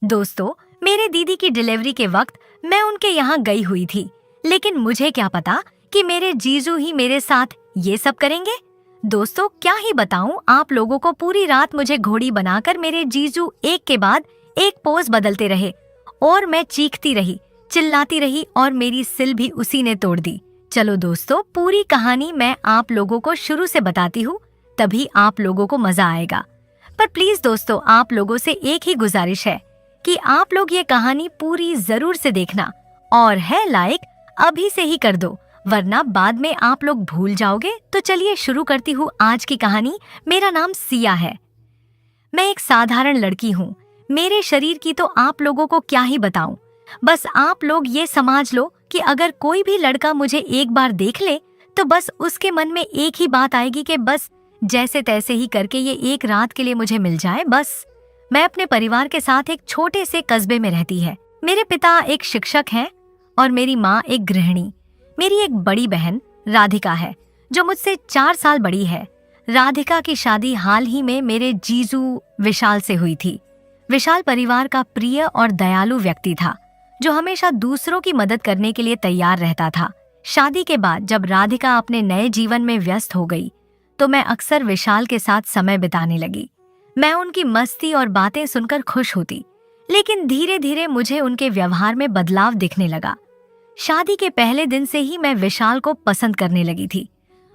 दोस्तों, मेरे दीदी की डिलीवरी के वक्त मैं उनके यहाँ गई हुई थी, लेकिन मुझे क्या पता कि मेरे जीजू ही मेरे साथ ये सब करेंगे। दोस्तों, क्या ही बताऊं आप लोगों को, पूरी रात मुझे घोड़ी बनाकर मेरे जीजू एक के बाद एक पोज बदलते रहे और मैं चीखती रही, चिल्लाती रही और मेरी सिल भी उसी ने तोड़ दी। चलो दोस्तों, पूरी कहानी मैं आप लोगों को शुरू से बताती हूँ, तभी आप लोगों को मजा आएगा। पर प्लीज दोस्तों, आप लोगों से एक ही गुजारिश है कि आप लोग ये कहानी पूरी जरूर से देखना और है लाइक अभी से ही कर दो, वरना बाद में आप लोग भूल जाओगे। तो चलिए शुरू करती हूँ आज की कहानी। मेरा नाम सिया है। मैं एक साधारण लड़की हूँ। मेरे शरीर की तो आप लोगों को क्या ही बताऊं। बस आप लोग ये समझ लो कि अगर कोई भी लड़का मुझे एक बार देख ले तो बस उसके मन में एक ही बात आएगी कि बस जैसे तैसे ही करके ये एक रात के लिए मुझे मिल जाए बस। मैं अपने परिवार के साथ एक छोटे से कस्बे में रहती है। मेरे पिता एक शिक्षक हैं और मेरी माँ एक गृहिणी। मेरी एक बड़ी बहन राधिका है जो मुझसे 4 साल बड़ी है। राधिका की शादी हाल ही में मेरे जीजू विशाल से हुई थी। विशाल परिवार का प्रिय और दयालु व्यक्ति था जो हमेशा दूसरों की मदद करने के लिए तैयार रहता था। शादी के बाद जब राधिका अपने नए जीवन में व्यस्त हो गई तो मैं अक्सर विशाल के साथ समय बिताने लगी। मैं उनकी मस्ती और बातें सुनकर खुश होती, लेकिन धीरे धीरे मुझे उनके व्यवहार में बदलाव दिखने लगा। शादी के पहले दिन से ही मैं विशाल को पसंद करने लगी थी।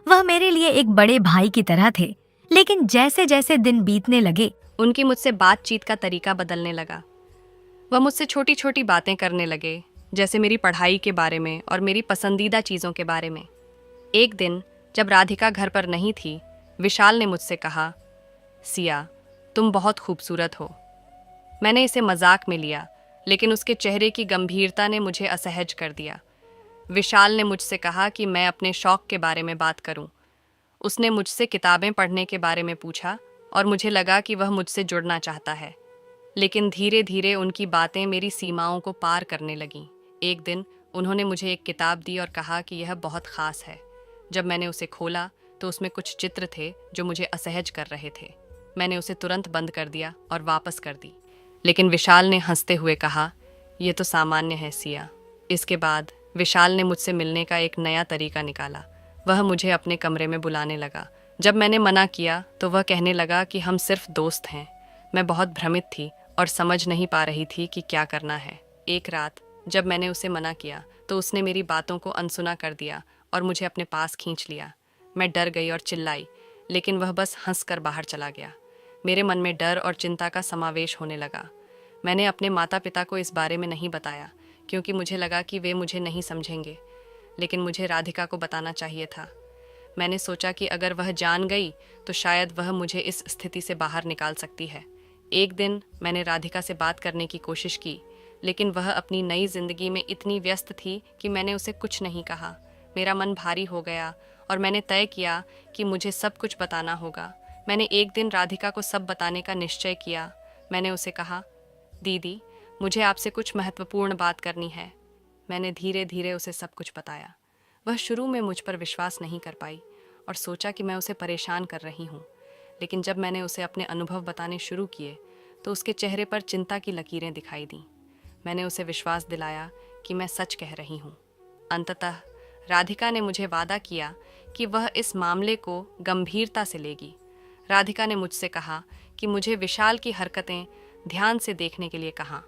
वह मेरे लिए एक बड़े भाई की तरह थे, लेकिन जैसे जैसे दिन बीतने लगे उनकी मुझसे बातचीत का तरीका बदलने लगा। वह मुझसे छोटी छोटी बातें करने लगे, जैसे मेरी पढ़ाई के बारे में और मेरी पसंदीदा चीज़ों के बारे में। एक दिन जब राधिका घर पर नहीं थी, विशाल ने मुझसे कहा, सिया, तुम बहुत खूबसूरत हो। मैंने इसे मजाक में लिया, लेकिन उसके चेहरे की गंभीरता ने मुझे असहज कर दिया। विशाल ने मुझसे कहा कि मैं अपने शौक के बारे में बात करूं। उसने मुझसे किताबें पढ़ने के बारे में पूछा और मुझे लगा कि वह मुझसे जुड़ना चाहता है, लेकिन धीरे धीरे उनकी बातें मेरी सीमाओं को पार करने लगीं। एक दिन उन्होंने मुझे एक किताब दी और कहा कि यह बहुत ख़ास है। जब मैंने उसे खोला तो उसमें कुछ चित्र थे जो मुझे असहज कर रहे थे। मैंने उसे तुरंत बंद कर दिया और वापस कर दी, लेकिन विशाल ने हंसते हुए कहा, यह तो सामान्य है सिया। इसके बाद विशाल ने मुझसे मिलने का एक नया तरीका निकाला। वह मुझे अपने कमरे में बुलाने लगा। जब मैंने मना किया तो वह कहने लगा कि हम सिर्फ दोस्त हैं। मैं बहुत भ्रमित थी और समझ नहीं पा रही थी कि क्या करना है। एक रात जब मैंने उसे मना किया तो उसने मेरी बातों को अनसुना कर दिया और मुझे अपने पास खींच लिया। मैं डर गई और चिल्लाई, लेकिन वह बस हंसकर बाहर चला गया। मेरे मन में डर और चिंता का समावेश होने लगा। मैंने अपने माता पिता को इस बारे में नहीं बताया, क्योंकि मुझे लगा कि वे मुझे नहीं समझेंगे, लेकिन मुझे राधिका को बताना चाहिए था। मैंने सोचा कि अगर वह जान गई तो शायद वह मुझे इस स्थिति से बाहर निकाल सकती है। एक दिन मैंने राधिका से बात करने की कोशिश की, लेकिन वह अपनी नई जिंदगी में इतनी व्यस्त थी कि मैंने उसे कुछ नहीं कहा। मेरा मन भारी हो गया और मैंने तय किया कि मुझे सब कुछ बताना होगा। मैंने एक दिन राधिका को सब बताने का निश्चय किया। मैंने उसे कहा, दीदी, मुझे आपसे कुछ महत्वपूर्ण बात करनी है। मैंने धीरे धीरे उसे सब कुछ बताया। वह शुरू में मुझ पर विश्वास नहीं कर पाई और सोचा कि मैं उसे परेशान कर रही हूँ, लेकिन जब मैंने उसे अपने अनुभव बताने शुरू किए तो उसके चेहरे पर चिंता की लकीरें दिखाई दीं। मैंने उसे विश्वास दिलाया कि मैं सच कह रही हूँ। अंततः राधिका ने मुझे वादा किया कि वह इस मामले को गंभीरता से लेगी। राधिका ने मुझसे कहा कि मुझे विशाल की हरकतें ध्यान से देखने के लिए कहा।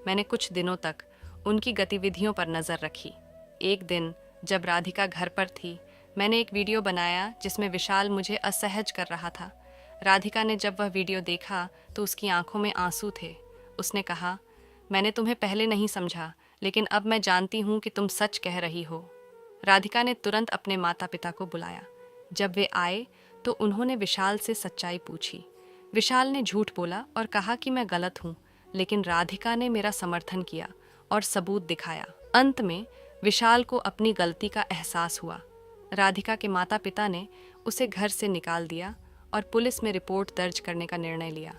मैंने कुछ दिनों तक उनकी गतिविधियों पर नज़र रखी। एक दिन जब राधिका घर पर थी, मैंने एक वीडियो बनाया जिसमें विशाल मुझे असहज कर रहा था। राधिका ने जब वह वीडियो देखा तो उसकी आंखों में आंसू थे। उसने कहा, मैंने तुम्हें पहले नहीं समझा, लेकिन अब मैं जानती हूँ कि तुम सच कह रही हो। राधिका ने तुरंत अपने माता पिता को बुलाया। जब वे आए तो उन्होंने विशाल से सच्चाई पूछी। विशाल ने झूठ बोला और कहा कि मैं गलत हूँ, लेकिन राधिका ने मेरा समर्थन किया और सबूत दिखाया। अंत में विशाल को अपनी गलती का एहसास हुआ। राधिका के माता पिता ने उसे घर से निकाल दिया और पुलिस में रिपोर्ट दर्ज करने का निर्णय लिया।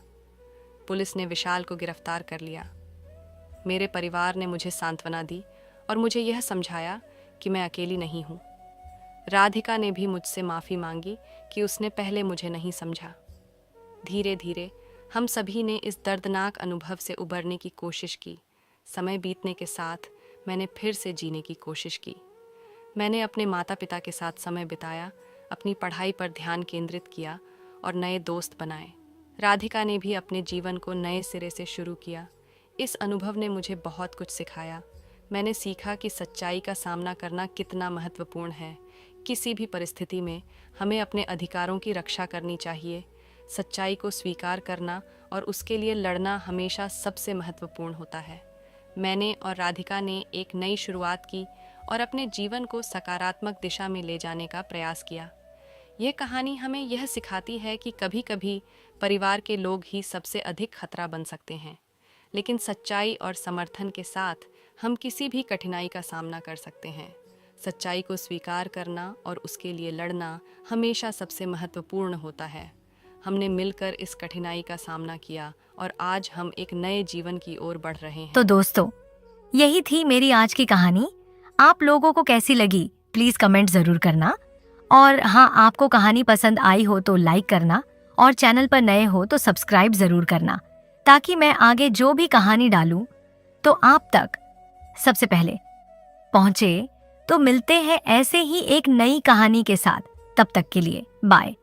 पुलिस ने विशाल को गिरफ्तार कर लिया। मेरे परिवार ने मुझे सांत्वना दी और मुझे यह समझाया कि मैं अकेली नहीं हूँ। राधिका ने भी मुझसे माफ़ी मांगी कि उसने पहले मुझे नहीं समझा। धीरे धीरे हम सभी ने इस दर्दनाक अनुभव से उबरने की कोशिश की। समय बीतने के साथ मैंने फिर से जीने की कोशिश की। मैंने अपने माता पिता के साथ समय बिताया, अपनी पढ़ाई पर ध्यान केंद्रित किया और नए दोस्त बनाए। राधिका ने भी अपने जीवन को नए सिरे से शुरू किया। इस अनुभव ने मुझे बहुत कुछ सिखाया। मैंने सीखा कि सच्चाई का सामना करना कितना महत्वपूर्ण है। किसी भी परिस्थिति में हमें अपने अधिकारों की रक्षा करनी चाहिए। सच्चाई को स्वीकार करना और उसके लिए लड़ना हमेशा सबसे महत्वपूर्ण होता है। मैंने और राधिका ने एक नई शुरुआत की और अपने जीवन को सकारात्मक दिशा में ले जाने का प्रयास किया। यह कहानी हमें यह सिखाती है कि कभी-कभी परिवार के लोग ही सबसे अधिक खतरा बन सकते हैं, लेकिन सच्चाई और समर्थन के साथ हम किसी भी कठिनाई का सामना कर सकते हैं। सच्चाई को स्वीकार करना और उसके लिए लड़ना हमेशा सबसे महत्वपूर्ण होता है। हमने मिलकर इस कठिनाई का सामना किया और आज हम एक नए जीवन की ओर बढ़ रहे हैं। तो दोस्तों, यही थी मेरी आज की कहानी। आप लोगों को कैसी लगी प्लीज कमेंट जरूर करना। और हाँ, आपको कहानी पसंद आई हो तो लाइक करना और चैनल पर नए हो तो सब्सक्राइब जरूर करना, ताकि मैं आगे जो भी कहानी डालूं तो आप तक सबसे पहले पहुंचे। तो मिलते हैं ऐसे ही एक नई कहानी के साथ। तब तक के लिए बाय।